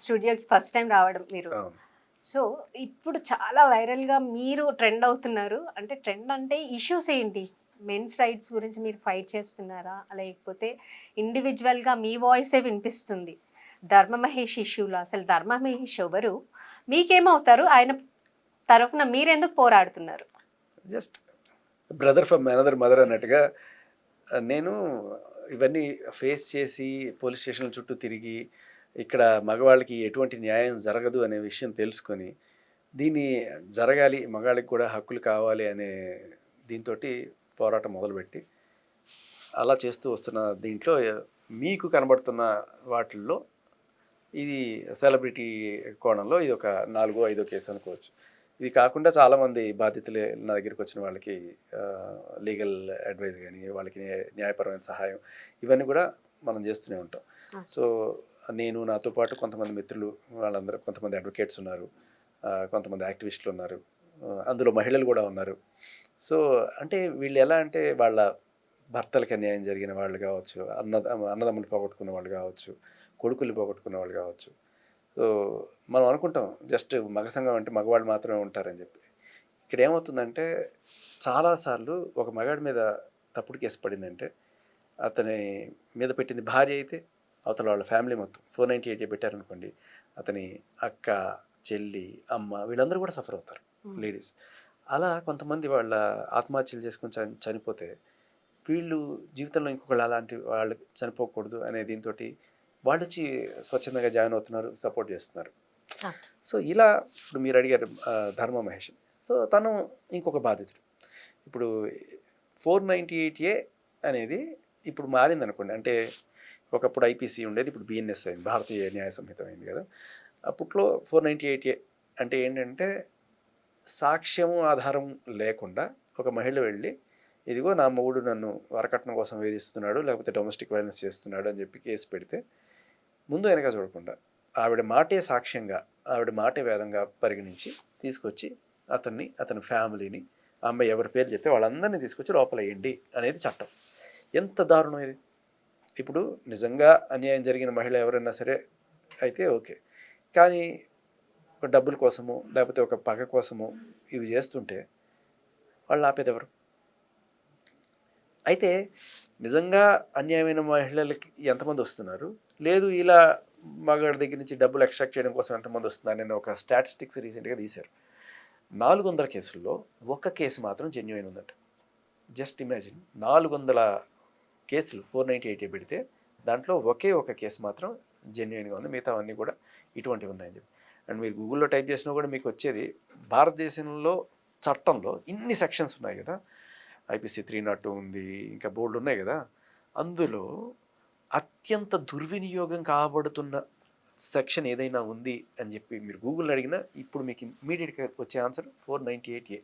స్టూడియోకి first time రావడం మీరు. సో ఇప్పుడు చాలా వైరల్గా మీరు ట్రెండ్ అవుతున్నారు. అంటే ట్రెండ్ అంటే ఇష్యూస్ ఏంటి? మెన్స్ రైట్స్ గురించి మీరు ఫైట్ చేస్తున్నారా? లేకపోతే ఇండివిజువల్గా మీ వాయిసే వినిపిస్తుంది? ధర్మ మహేష్ ఇష్యూలో అసలు ధర్మ మహేష్ ఎవరు? మీకేమవుతారు? ఆయన తరఫున మీరెందుకు పోరాడుతున్నారు? Just brother from another mother అన్నట్టుగా నేను ఇవన్నీ ఫేస్ చేసి పోలీస్ స్టేషన్ల చుట్టూ తిరిగి ఇక్కడ మగవాళ్ళకి ఎటువంటి న్యాయం జరగదు అనే విషయం తెలుసుకొని దీన్ని జరగాలి, మగాళ్ళకి కూడా హక్కులు కావాలి అనే దీంతో పోరాటం మొదలుపెట్టి అలా చేస్తూ వస్తున్న దీంట్లో మీకు కనబడుతున్న వాటిల్లో ఇది సెలబ్రిటీ కోణంలో ఇది ఒక 4-5 కేసు అనుకోవచ్చు. ఇది కాకుండా చాలామంది బాధితులు నా దగ్గరికి వచ్చిన వాళ్ళకి లీగల్ అడ్వైస్ కానీ వాళ్ళకి న్యాయపరమైన సహాయం ఇవన్నీ కూడా మనం చేస్తూనే ఉంటాం. సో నేను నాతో పాటు కొంతమంది మిత్రులు వాళ్ళందరూ కొంతమంది అడ్వకేట్స్ ఉన్నారు, కొంతమంది యాక్టివిస్టులు ఉన్నారు, అందులో మహిళలు కూడా ఉన్నారు. సో అంటే వీళ్ళు ఎలా అంటే వాళ్ళ భర్తలకు అన్యాయం జరిగిన వాళ్ళు కావచ్చు, అన్నదమ్ములు పోగొట్టుకున్న వాళ్ళు కావచ్చు, కొడుకులు పోగొట్టుకున్న వాళ్ళు కావచ్చు. సో మనం అనుకుంటాం జస్ట్ మగ సంఘం అంటే మగవాళ్ళు మాత్రమే ఉంటారని చెప్పి. ఇక్కడ ఏమవుతుందంటే చాలాసార్లు ఒక మగాడి మీద తప్పుడు కేసు పడిందంటే అతని మీద పెట్టింది భార్య అయితే అవతల వాళ్ళ ఫ్యామిలీ మొత్తం 498 పెట్టారనుకోండి, అతని అక్క, చెల్లి, అమ్మ వీళ్ళందరూ కూడా సఫర్ అవుతారు లేడీస్. అలా కొంతమంది వాళ్ళ ఆత్మహత్యలు చేసుకొని చనిపోతే వీళ్ళు జీవితంలో ఇంకొకళ్ళు అలాంటి వాళ్ళు చనిపోకూడదు అనే దీంతో వాళ్ళు వచ్చి స్వచ్ఛందంగా జాయిన్ అవుతున్నారు, సపోర్ట్ చేస్తున్నారు. సో ఇలా ఇప్పుడు మీరు అడిగారు ధర్మ మహేష్. సో తను ఇంకొక బాధితుడు. ఇప్పుడు 498A అనేది ఇప్పుడు మారింది అనుకోండి. అంటే ఒకప్పుడు ఐపీసీ ఉండేది, ఇప్పుడు బిఎన్ఎస్ అయింది, భారతీయ న్యాయ సంహిత అయింది కదా. అప్పట్లో 498A అంటే ఏంటంటే సాక్ష్యము ఆధారం లేకుండా ఒక మహిళ వెళ్ళి ఇదిగో నా మొగుడు నన్ను వరకట్నం కోసం వేధిస్తున్నాడు లేకపోతే డొమెస్టిక్ వైలెన్స్ చేస్తున్నాడు అని చెప్పి కేసు పెడితే ముందు వెనక చూడకుండా ఆవిడ మాటే సాక్ష్యంగా, ఆవిడ మాటే వేదంగా పరిగణించి తీసుకొచ్చి అతన్ని, అతని ఫ్యామిలీని, అమ్మాయి ఎవరి పేరు చెప్తే వాళ్ళందరినీ తీసుకొచ్చి లోపల వేయండి అనేది చట్టం. ఎంత దారుణం ఇది! ఇప్పుడు నిజంగా అన్యాయం జరిగిన మహిళ ఎవరైనా సరే అయితే ఓకే, కానీ ఒక డబ్బుల కోసము లేకపోతే ఒక పగ కోసము ఇవి చేస్తుంటే వాళ్ళు ఆపేది ఎవరు? అయితే నిజంగా అన్యాయమైన మహిళలకి ఎంతమంది వస్తున్నారు, లేదు ఇలా మగాడి దగ్గర నుంచి డబ్బులు ఎక్స్ట్రాక్ట్ చేయడం కోసం ఎంతమంది వస్తున్నారు నేను ఒక స్టాటిస్టిక్స్ రీసెంట్గా తీశారు. 400 కేసుల్లో ఒక్క కేసు మాత్రం జెన్యూన్ ఉందంట. జస్ట్ ఇమాజిన్, 400 కేసులు 498 పెడితే దాంట్లో ఒకే ఒక కేసు మాత్రం జెన్యూన్గా ఉంది, మిగతా అన్నీ కూడా ఇటువంటివి ఉన్నాయని చెప్పి. అండ్ మీరు గూగుల్లో టైప్ చేసినా కూడా మీకు వచ్చేది భారతదేశంలో చట్టంలో ఇన్ని సెక్షన్స్ ఉన్నాయి కదా, ఐపీసీ 302 ఉంది, ఇంకా బోర్డు ఉన్నాయి కదా, అందులో అత్యంత దుర్వినియోగం కాబడుతున్న సెక్షన్ ఏదైనా ఉంది అని చెప్పి మీరు గూగుల్లో అడిగినా ఇప్పుడు మీకు ఇమ్మీడియట్గా వచ్చే ఆన్సర్ 498A.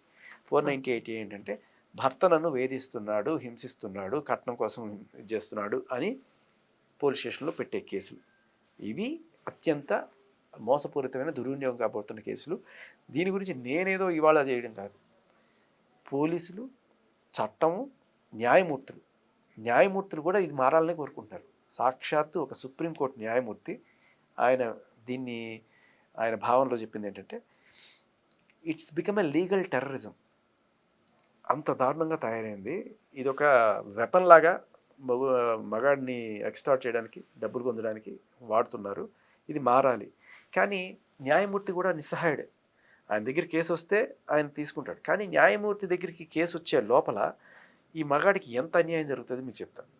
498A ఏంటంటే భర్త నన్ను వేధిస్తున్నాడు, హింసిస్తున్నాడు, కట్నం కోసం చేస్తున్నాడు అని పోలీస్ స్టేషన్లో పెట్టే కేసులు. ఇవి అత్యంత మోసపూరితమైన దుర్వినియోగం కాబోతున్న కేసులు. దీని గురించి నేనేదో ఇవాళ చేయడం కాదు, పోలీసులు, చట్టము, న్యాయమూర్తులు కూడా ఇది మారాలనే కోరుకుంటారు. సాక్షాత్తు ఒక సుప్రీంకోర్టు న్యాయమూర్తి ఆయన భావనలో చెప్పింది ఏంటంటే it's become a legal terrorism. అంత దారుణంగా తయారైంది ఇది. ఒక వెపన్ లాగా మగాడిని ఎక్స్టార్ట్ చేయడానికి, డబ్బులు పొందడానికి వాడుతున్నారు. ఇది మారాలి. కానీ న్యాయమూర్తి కూడా నిస్సహాయుడే. ఆయన దగ్గర కేసు వస్తే ఆయన తీసుకుంటాడు, కానీ న్యాయమూర్తి దగ్గరికి కేసు వచ్చే లోపల ఈ మగాడికి ఎంత అన్యాయం జరుగుతుంది మీకు చెప్తాను.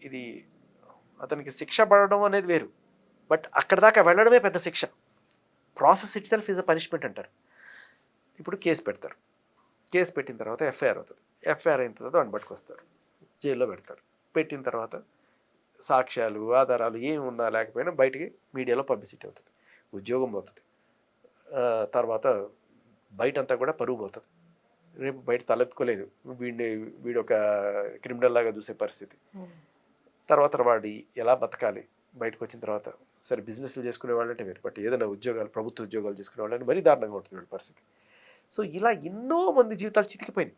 ఇది అతనికి శిక్ష పడడం అనేది వేరు, బట్ అక్కడ దాకా వెళ్ళడమే పెద్ద శిక్ష. Process it self is a punishment అంటారు. ఇప్పుడు కేసు పెడతారు, కేసు పెట్టిన తర్వాత ఎఫ్ఐఆర్ అవుతుంది, ఎఫ్ఐఆర్ అయిన తర్వాత వాడిని పట్టుకొస్తారు, జైల్లో పెడతారు. పెట్టిన తర్వాత సాక్ష్యాలు, ఆధారాలు ఏమి ఉన్నా లేకపోయినా బయటికి మీడియాలో పబ్లిసిటీ అవుతుంది, ఉద్యోగం పోతుంది, తర్వాత బయటంతా కూడా పరువు పోతుంది. రేపు బయట తలెత్తుకోలేదు, వీడు ఒక క్రిమినల్ లాగా చూసే పరిస్థితి. తర్వాత వాడి ఎలా బతకాలి బయటకు వచ్చిన తర్వాత. సరే బిజినెస్లు చేసుకునే వాళ్ళంటే వేరు, బట్ ఏదైనా ఉద్యోగాలు, ప్రభుత్వ ఉద్యోగాలు చేసుకునే వాళ్ళని మరీ దారుణంగా ఉంటుంది వీడి పరిస్థితి. సో ఇలా ఎన్నో మంది జీవితాలు చితికిపోయినాయి.